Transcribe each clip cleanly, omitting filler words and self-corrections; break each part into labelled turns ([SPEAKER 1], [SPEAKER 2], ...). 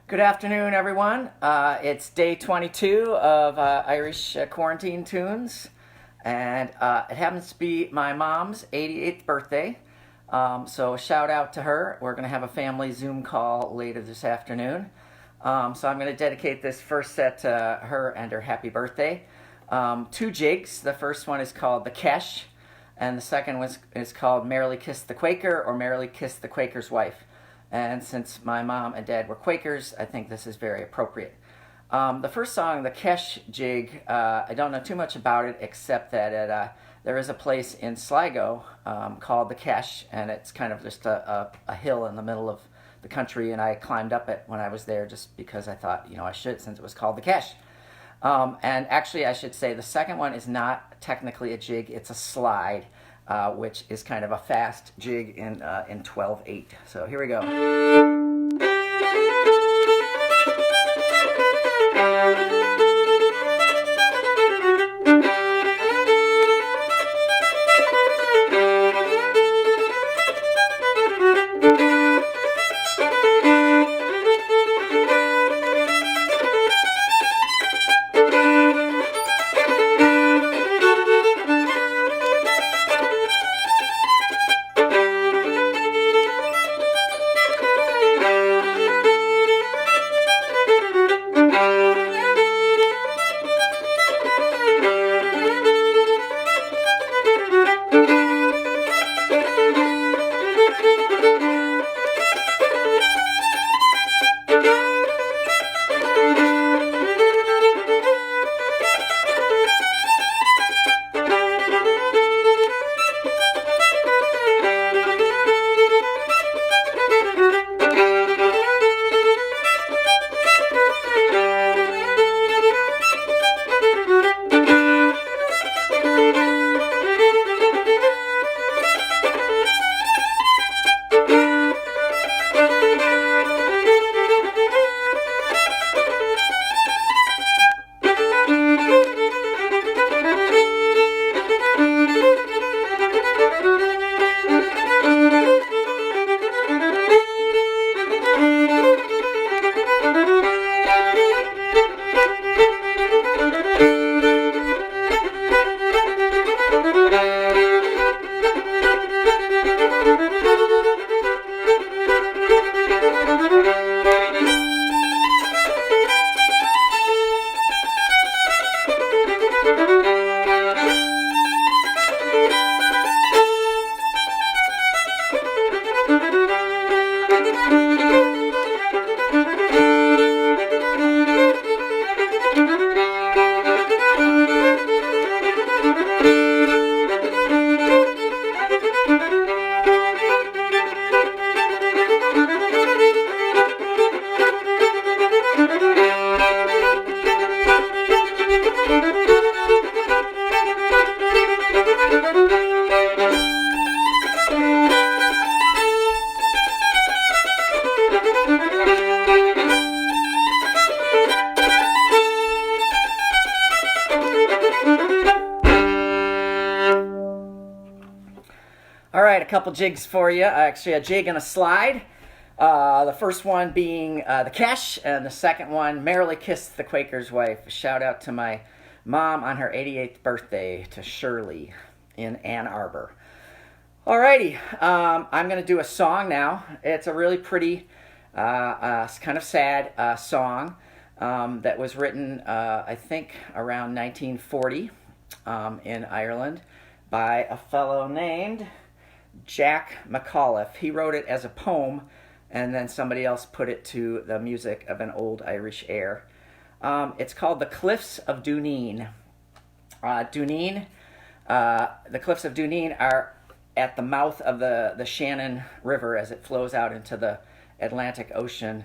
[SPEAKER 1] Good afternoon, everyone. It's day 22 of Irish quarantine tunes, and it happens to be my mom's 88th birthday. So shout out to her. We're going to have a family Zoom call later this afternoon. So I'm going to dedicate this first set to her and her happy birthday. Two jigs. The first one is called the Kesh, and the second one is called Merrily Kiss the Quaker or Merrily Kiss the Quaker's Wife. And since my mom and dad were Quakers, I think this is very appropriate. The first song, the Kesh jig, I don't know too much about it except that there is a place in Sligo called the Kesh, and it's kind of just a hill in the middle of the country, and I climbed up it when I was there just because I thought, I should, since it was called the Kesh. And actually, I should say the second one is not technically a jig, it's a slide. Which is kind of a fast jig in 12/8. So here we go. All right, a couple jigs for you. Actually, a jig and a slide. The first one being the Kesh, and the second one, Merrily Kiss the Quaker's Wife. A shout out to my mom on her 88th birthday, to Shirley in Ann Arbor. Alrighty, I'm going to do a song now. It's a really pretty, kind of sad song that was written, I think, around 1940 in Ireland by a fellow named Jack McAullife. He wrote it as a poem, and then somebody else put it to the music of an old Irish air. It's called The Cliffs of Dooneen. The Cliffs of Dooneen are at the mouth of the Shannon River as it flows out into the Atlantic Ocean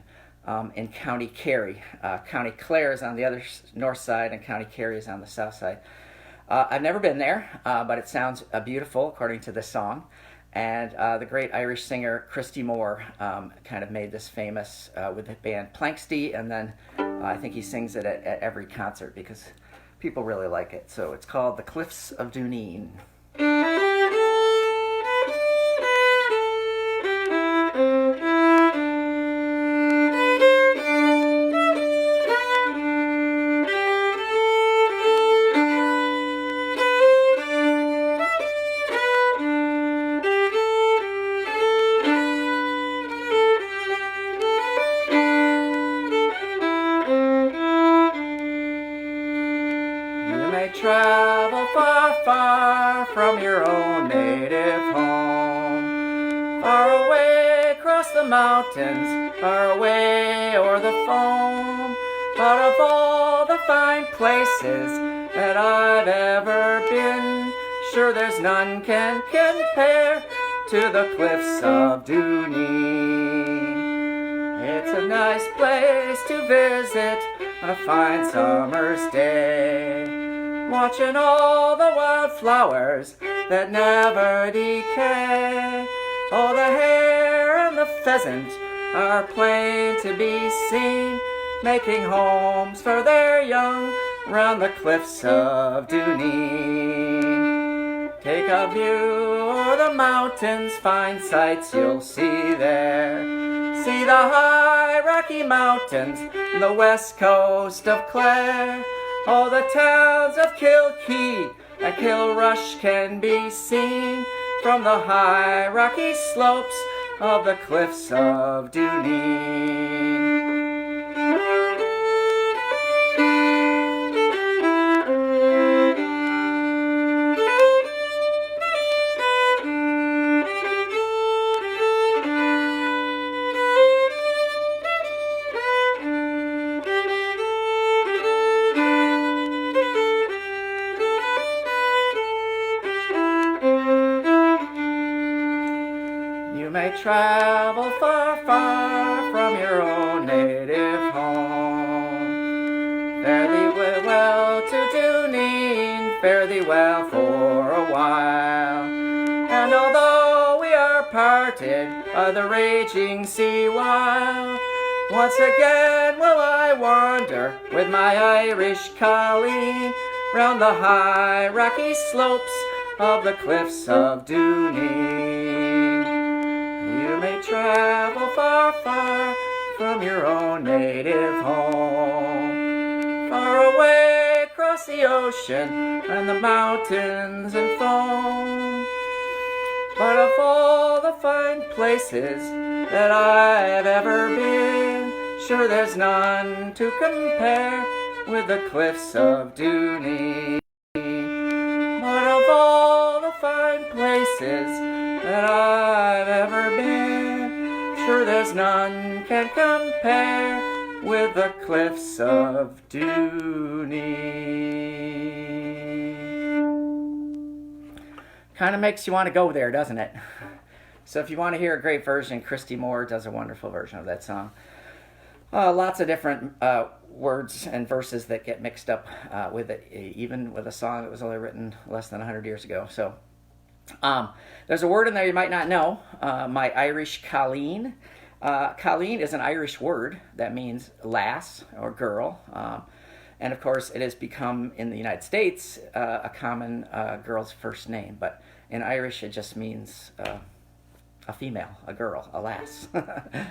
[SPEAKER 1] in County Kerry. County Clare is on the other north side, and County Kerry is on the south side. I've never been there, but it sounds beautiful according to this song. And the great Irish singer Christy Moore kind of made this famous with the band Planxty, and then I think he sings it at every concert because people really like it. So it's called The Cliffs of Dooneen. far from your own native home. Far away across the mountains, far away o'er the foam. But of all the fine places that I've ever been, sure there's none can compare to the cliffs of Dooneen. It's a nice place to visit on a fine summer's day, watching all the wildflowers that never decay. Oh, the hare and the pheasant are plain to be seen, making homes for their young round the cliffs of Dooneen. Take a view o'er the mountains, fine sights you'll see there. See the high Rocky Mountains, the west coast of Clare. All the towns of Kilkee and Kilrush can be seen from the high rocky slopes of the cliffs of Dooneen. You may travel far, far from your own native home. Fare thee well to Dooneen, fare thee well for a while. And although we are parted by the raging sea while, once again will I wander with my Irish colleen round the high rocky slopes of the cliffs of Dooneen. You may travel far, far from your own native home, far away across the ocean and the mountains and foam. But of all the fine places that I've ever been, sure there's none to compare with the cliffs of Dooneen. But of all the fine places that I've ever been, sure there's none can compare with the cliffs of Dooneen. Kind of makes you want to go there, doesn't it? So if you want to hear a great version, Christy Moore does a wonderful version of that song. Lots of different words and verses that get mixed up with it, even with a song that was only written less than 100 years ago. So there's a word in there you might not know, my Irish colleen. Colleen is an Irish word that means lass or girl. And of course, it has become, in the United States, a common girl's first name. But in Irish, it just means a female, a girl, a lass.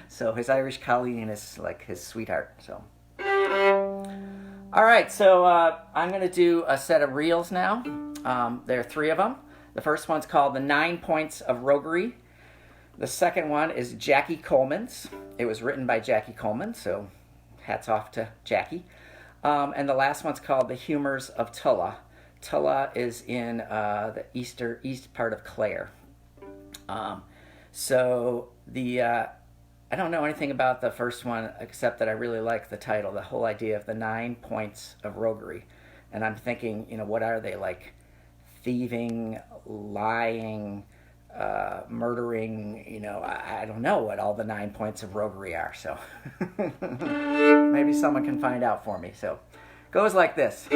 [SPEAKER 1] So his Irish colleen is like his sweetheart. So, all right, so I'm going to do a set of reels now. There are 3 of them. The first one's called The 9 Points of Roguery. The second one is Jackie Coleman's. It was written by Jackie Coleman, so hats off to Jackie. And the last one's called The Humours of Tulla. Tulla is in the east part of Clare. So I don't know anything about the first one except that I really like the title, the whole idea of the 9 points of roguery. And I'm thinking, what are they, like thieving, lying, murdering, I don't know what all the 9 points of roguery are, so maybe someone can find out for me. So it goes like this.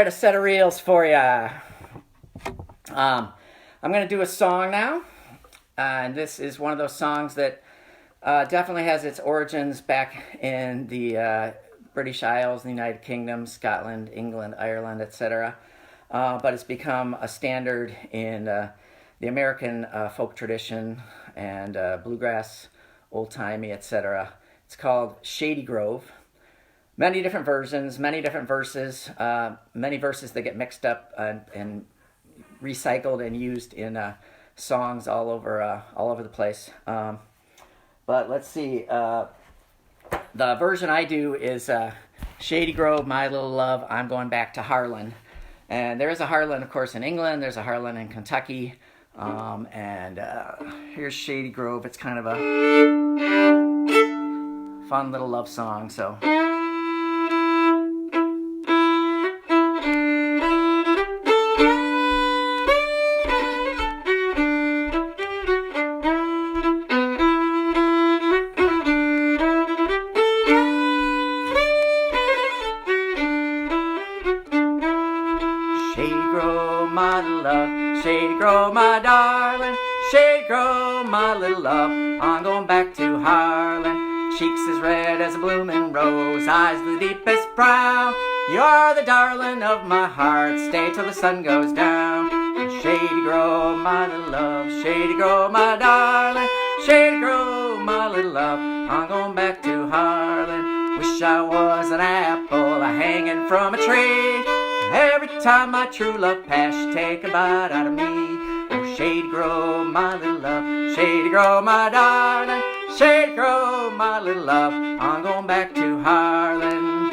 [SPEAKER 1] right, a set of reels for you. I'm going to do a song now. And this is one of those songs that definitely has its origins back in the British Isles, the United Kingdom, Scotland, England, Ireland, etc. But it's become a standard in the American folk tradition and bluegrass, old-timey, etc. It's called Shady Grove. Many different versions, many different verses, many verses that get mixed up and recycled and used in songs all over the place. But let's see. The version I do is Shady Grove, My Little Love, I'm Going Back to Harlan. And there is a Harlan, of course, in England. There's a Harlan in Kentucky. And here's Shady Grove. It's kind of a fun little love song. So. Shady Grove, my little love, Shady Grove, my darling, Shady Grove, my little love, I'm going back to Harlan. Cheeks as red as a blooming rose, eyes the deepest brown. You're the darling of my heart, stay till the sun goes down. Shady Grove, my little love, Shady Grove, my darling, Shady Grove, my little love, I'm going back to Harlan. Wish I was an apple hanging from a tree. Every time my true love pass, she take a bite out of me. Oh, Shady Grove, my little love, Shady Grove, my darling, Shady Grove, my little love, I'm going back to Harlan.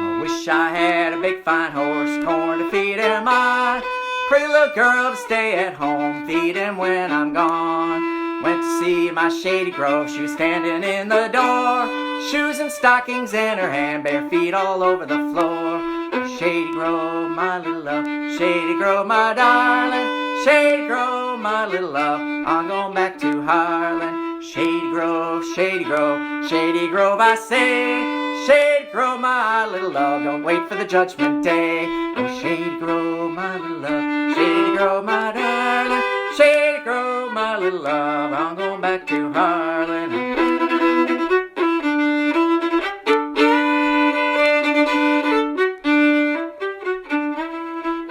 [SPEAKER 1] I wish I had a big fine horse, corn to feed him on. Pretty little girl to stay at home, feed him when I'm gone. Went to see my Shady Grove, she was standing in the door. Shoes and stockings in her hand, bare feet all over the floor. Shady Grove, my little love, Shady Grove, my darling, Shady Grove, my little love, I'm going back to Harlan. Shady Grove, Shady Grove, Shady Grove, I say. Shady Grove, my little love, don't wait for the judgment day. Oh, Shady Grove, my little love, Shady Grove, my darling, Shady Grove, my little love, I'm going back to Harlan.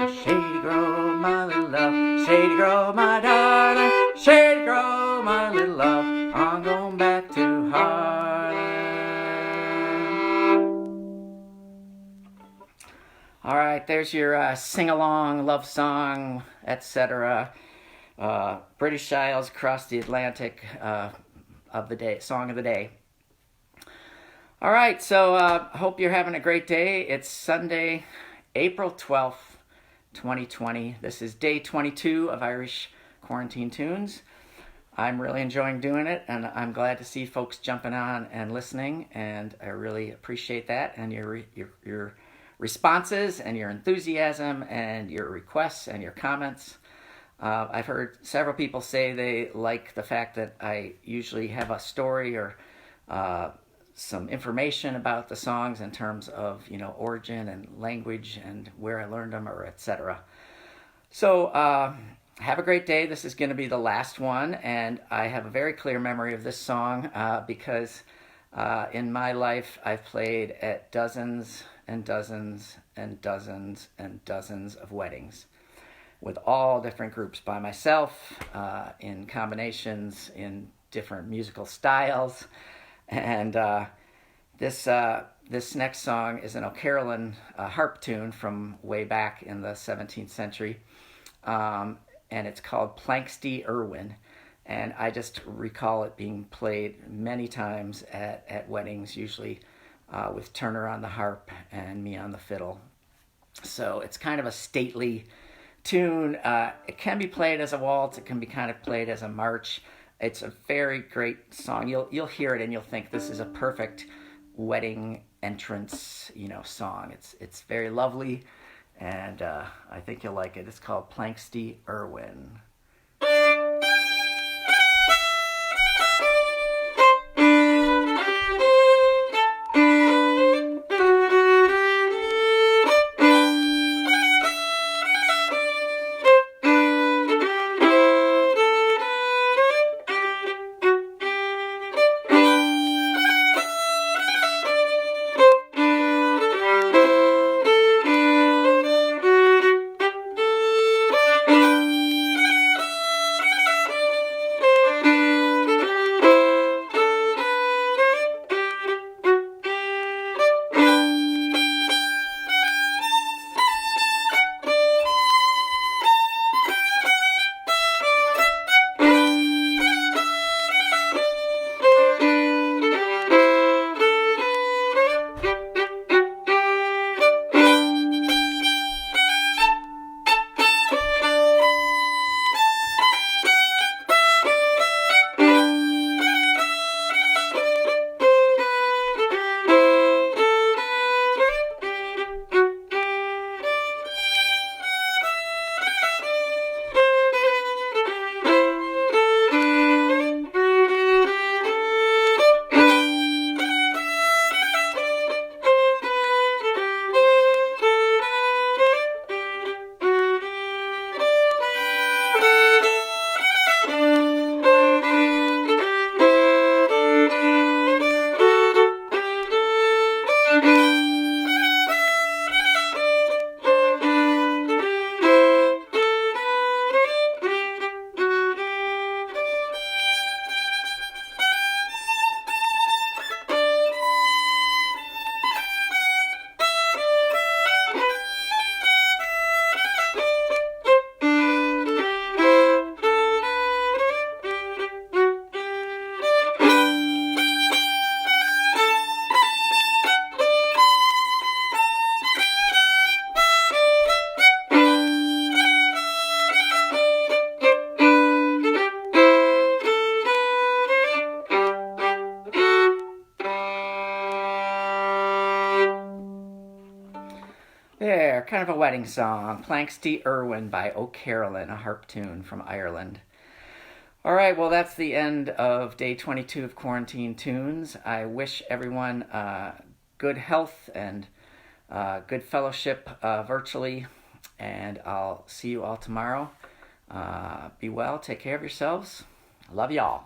[SPEAKER 1] Shady Grove, my little love, Shady Grove, my darling, Shady Grove, my little love, I'm going back to Harlan. All right, there's your sing-along, love song, etc. British Isles across the Atlantic of the day, song of the day. All right, so hope you're having a great day. It's Sunday, April 12th, 2020. This is day 22 of Irish Quarantine Tunes. I'm really enjoying doing it, and I'm glad to see folks jumping on and listening, and I really appreciate that, and your responses, and your enthusiasm, and your requests, and your comments. I've heard several people say they like the fact that I usually have a story or some information about the songs in terms of, origin and language and where I learned them or etc. So have a great day. This is going to be the last one, and I have a very clear memory of this song because in my life I've played at dozens and dozens and dozens and dozens of weddings with all different groups, by myself, in combinations, in different musical styles. And this next song is an O'Carolan harp tune from way back in the 17th century. And it's called Planxty Irwin. And I just recall it being played many times at weddings, usually with Turner on the harp and me on the fiddle. So it's kind of a stately tune. It can be played as a waltz. It can be kind of played as a march. It's a very great song. You'll hear it and you'll think this is a perfect wedding entrance, song. It's very lovely, and I think you'll like it. It's called Planxty Irwin. kind of a wedding song. Planxty Irwin by O'Carolyn, a harp tune from Ireland. All right, well, that's the end of day 22 of Quarantine Tunes. I wish everyone good health and good fellowship virtually, and I'll see you all tomorrow. Be well, take care of yourselves. I love y'all.